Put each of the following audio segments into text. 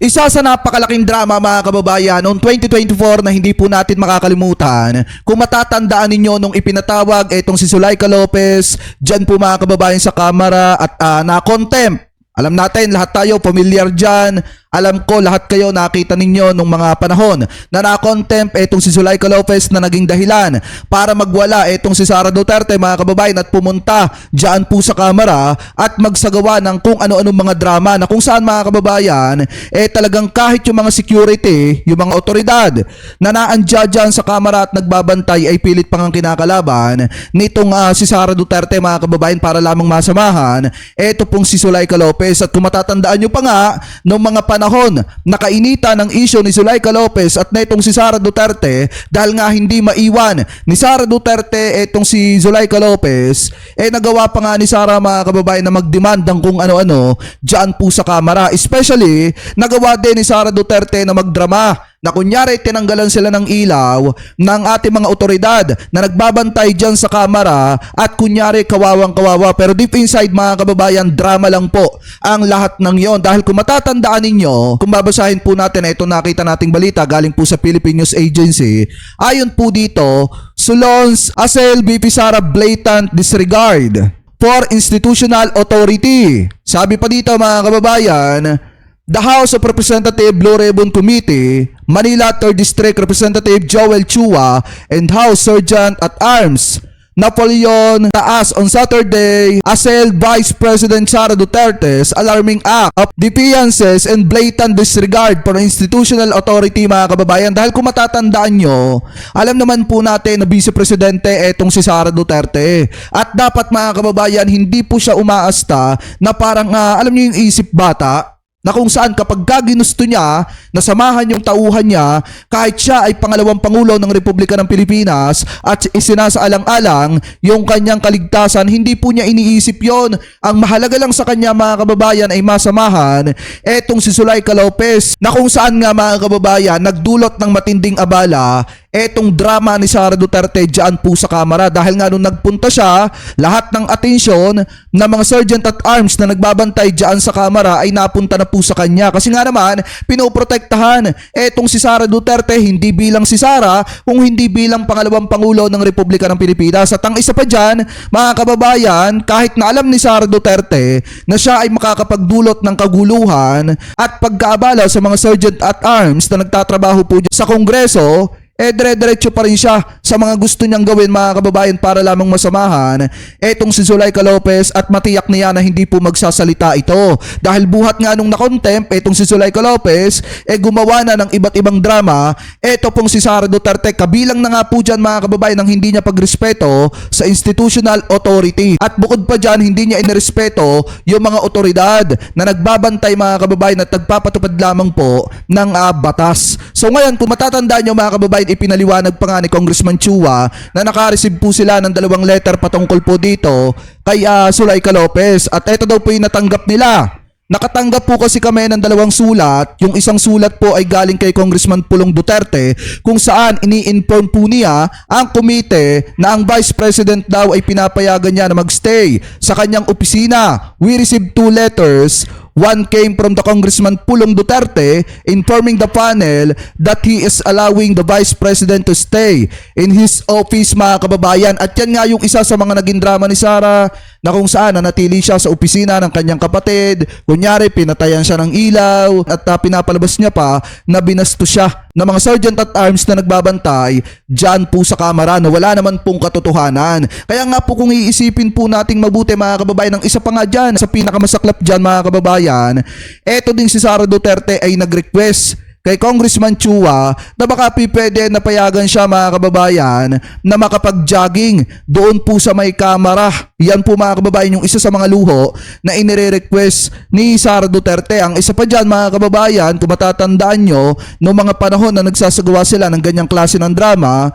Isa sa napakalaking drama mga kababayan noong 2024 na hindi po natin makakalimutan. Kung matatandaan ninyo nung ipinatawag itong si Zuleika Lopez dyan po mga kababayan sa kamera at na-contempt. Alam natin, lahat tayo familiar dyan. Alam ko, lahat kayo nakita ninyo nung mga panahon na na-contempt itong si Zuleika Lopez na naging dahilan para magwala itong si Sara Duterte mga kababayan at pumunta dyan po sa kamera at magsagawa ng kung ano-anong mga drama na kung saan mga kababayan talagang kahit yung mga security, yung mga otoridad na naandya dyan sa kamera at nagbabantay ay pilit pang ang kinakalaban nitong si Sara Duterte mga kababayan para lamang masamahan ito pong si Zuleika Lopez. At kung matatandaan nyo pa nga nung mga panahon nakainita ng issue ni Zuleika Lopez at netong si Sara Duterte dahil nga hindi maiwan ni Sara Duterte etong si Zuleika Lopez nagawa pa nga ni Sara mga kababayan na magdemand ng kung ano-ano dyan po sa kamera. Especially nagawa din ni Sara Duterte na magdrama na kunyari tinanggalan sila ng ilaw ng ating mga otoridad na nagbabantay dyan sa kamera at kunyari kawawang-kawawa, pero deep inside mga kababayan drama lang po ang lahat ng yon. Dahil kung matatandaan ninyo, kung babasahin po natin ito nakita nating balita galing po sa Philippine News Agency, ayon po dito, Sulons Asel BP Sara blatant disregard for institutional authority. Sabi pa dito mga kababayan, the House of Representatives Blue Ribbon Committee, Manila 3rd District Representative Joel Chua and House Sergeant at Arms Napoleon Taas on Saturday assailed Vice President Sara Duterte's alarming act of defiances and blatant disregard for institutional authority mga kababayan. Dahil kung matatandaan nyo, alam naman po natin na Vice Presidente etong si Sara Duterte. At dapat mga kababayan, hindi po siya umaasta na parang alam nyo yung isip bata, na kung saan kapag ginusto niya na samahan yung tauhan niya kahit siya ay pangalawang Pangulo ng Republika ng Pilipinas at isinasaalang-alang yung kanyang kaligtasan, hindi po niya iniisip yon. Ang mahalaga lang sa kanya mga kababayan ay masamahan etong si Zuleika Lopez na kung saan nga mga kababayan nagdulot ng matinding abala etong drama ni Sara Duterte dyan po sa kamera. Dahil nga nung nagpunta siya, lahat ng atensyon ng mga sergeant at arms na nagbabantay dyan sa kamera ay napunta na po sa kanya. Kasi nga naman, pinoprotektahan etong si Sara Duterte hindi bilang si Sara, kung hindi bilang pangalawang Pangulo ng Republika ng Pilipinas. At ang isa pa dyan, mga kababayan, kahit na alam ni Sara Duterte na siya ay makakapagdulot ng kaguluhan at pagkaabala sa mga sergeant at arms na nagtatrabaho po dyan sa Kongreso, dire-diretso pa rin siya sa mga gusto niyang gawin mga kababayan para lamang masamahan etong si Zuleika Lopez at matiyak niya na hindi po magsasalita ito. Dahil buhat nga nung nakontempt etong si Zuleika Lopez gumawa na ng iba't ibang drama eto pong si Sara Duterte. Kabilang na nga po dyan mga kababayan ng hindi niya pagrespeto sa institutional authority. At bukod pa dyan, hindi niya inirespeto yung mga otoridad na nagbabantay mga kababayan at nagpapatupad lamang po ng batas. So ngayon, kung matatandaan nyo mga kababayan, ipinaliwanag pa nga ni Congressman Chua na naka-receive po sila ng 2 letter patungkol po dito kay Zuleika Lopez. At ito daw po yung natanggap nila. Nakatanggap po kasi kami ng 2 sulat. Yung isang sulat po ay galing kay Congressman Pulong Duterte kung saan ini-inform po niya ang komite na ang Vice President daw ay pinapayagan niya na magstay sa kanyang opisina. We received 2 letters. One came from the Congressman Pulong Duterte informing the panel that he is allowing the Vice President to stay in his office mga kababayan. At yan nga yung isa sa mga naging drama ni Sara na kung saan nanatili siya sa opisina ng kanyang kapatid. Kunyari pinatayan siya ng ilaw at pinapalabas niya pa na binasto siya ng mga sergeant at arms na nagbabantay dyan po sa kamera na wala naman pong katotohanan. Kaya nga po kung iisipin po nating mabuti mga kababayan, ang isa pa nga dyan sa pinakamasaklap dyan mga kababayan, eto din si Sara Duterte ay nag-request kay Congressman Chua na baka pwede na payagan siya mga kababayan na makapag-jogging doon po sa may kamera. Yan po mga kababayan yung isa sa mga luho na inire-request ni Sara Duterte. Ang isa pa dyan mga kababayan, kung matatandaan nyo, noong mga panahon na nagsasagawa sila ng ganyang klase ng drama,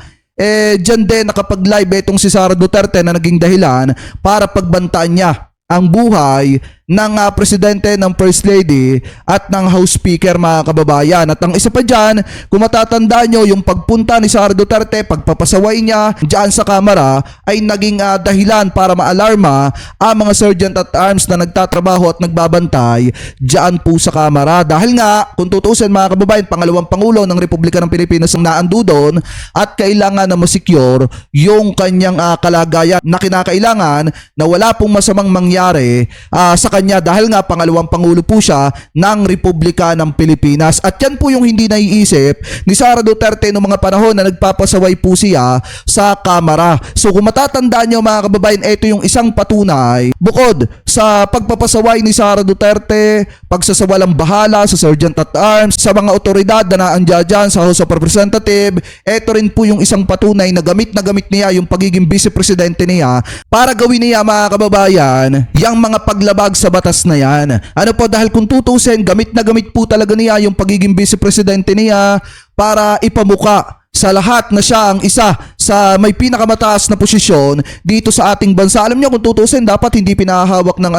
dyan din nakapag-live itong si Sara Duterte na naging dahilan para pagbantaan niya ang buhay ng presidente, ng first lady at ng house speaker mga kababayan. At ang isa pa dyan, kung matatandaan nyo, yung pagpunta ni Sara Duterte, pagpapasaway niya dyan sa kamera ay naging dahilan para maalarma ang mga sergeant at arms na nagtatrabaho at nagbabantay dyan po sa kamera. Dahil nga, kung tutusin mga kababayan, pangalawang pangulo ng Republika ng Pilipinas ang naando doon at kailangan na masecure yung kanyang kalagayan na kinakailangan na wala pong masamang mangyari sa kanya dahil nga pangalawang pangulo po siya ng Republika ng Pilipinas. At yan po yung hindi naiisip ni Sara Duterte noong mga panahon na nagpapasaway po siya sa kamera. So kung matatandaan nyo mga kababayan, ito yung isang patunay bukod sa pagpapasaway ni Sara Duterte, pagsasawalang bahala sa sergeant at arms, sa mga otoridad na naandyan dyan sa House of Representatives, ito rin po yung isang patunay na gamit niya yung pagiging vice presidente niya para gawin niya mga kababayan yung mga paglabag sa batas na yan. Ano po, dahil kung tutusin, gamit po talaga niya yung pagiging vice presidente niya para ipamuka sa lahat na siya ang isa sa may pinakamataas na posisyon dito sa ating bansa. Alam niyo, kung tutusin, dapat hindi pinahawak ng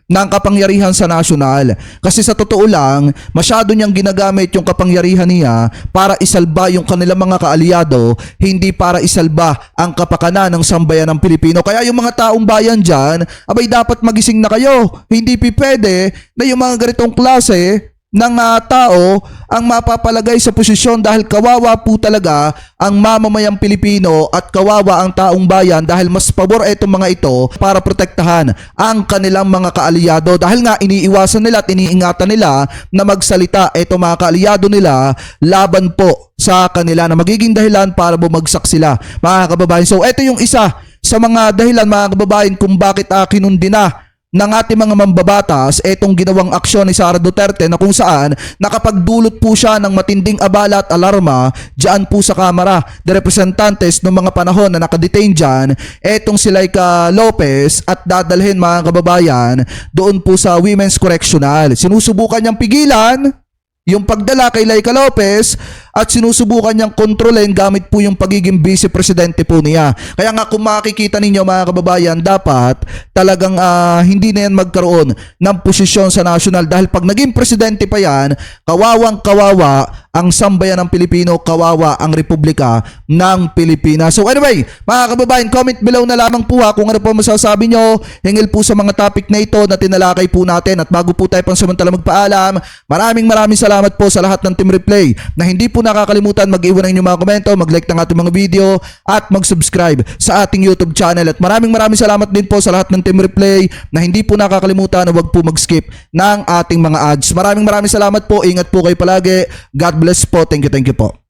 ng kapangyarihan sa nasyonal. Kasi sa totoo lang, masyado niyang ginagamit yung kapangyarihan niya para isalba yung kanilang mga kaalyado, hindi para isalba ang kapakanan ng sambayan ng Pilipino. Kaya yung mga taong bayan dyan, abay dapat magising na kayo. Hindi pwede na yung mga ganitong klase ng tao ang mapapalagay sa posisyon dahil kawawa po talaga ang mamamayang Pilipino at kawawa ang taong bayan dahil mas pabor itong mga ito para protektahan ang kanilang mga kaalyado dahil nga iniiwasan nila at iniingatan nila na magsalita itong mga kaalyado nila laban po sa kanila na magiging dahilan para bumagsak sila mga kababayan. So ito yung isa sa mga dahilan mga kababayan kung bakit kinundi na ng ating mga mambabatas etong ginawang aksyon ni Sara Duterte na kung saan nakapagdulot po siya ng matinding abala at alarma dyan po sa Kamara de Representantes noong mga panahon na nakadetain dyan etong si Laika Lopez at dadalhin mga kababayan doon po sa Women's Correctional. Sinusubukan niyang pigilan yung pagdala kay Laika Lopez at sinusubukan niyang kontrolin gamit po yung pagiging vice presidente po niya. Kaya nga kung makikita ninyo mga kababayan, dapat talagang hindi na yan magkaroon ng posisyon sa national dahil pag naging presidente pa yan, kawawang kawawa ang sambayan ng Pilipino, kawawa ang Republika ng Pilipinas. So anyway, mga kababayan, comment below na lamang po kung ano po masasabi nyo hingil po sa mga topic na ito na tinalakay po natin. At bago po tayo pansamantala magpaalam, maraming salamat po sa lahat ng Team Replay na hindi po nakakalimutan mag-iwan ng inyong mga komento, mag-like ng ating mga video at mag-subscribe sa ating YouTube channel. At maraming salamat din po sa lahat ng Team Replay na hindi po nakakalimutan na wag po mag-skip ng ating mga ads. Maraming salamat po. Ingat po kayo palagi. God bless po. Thank you po.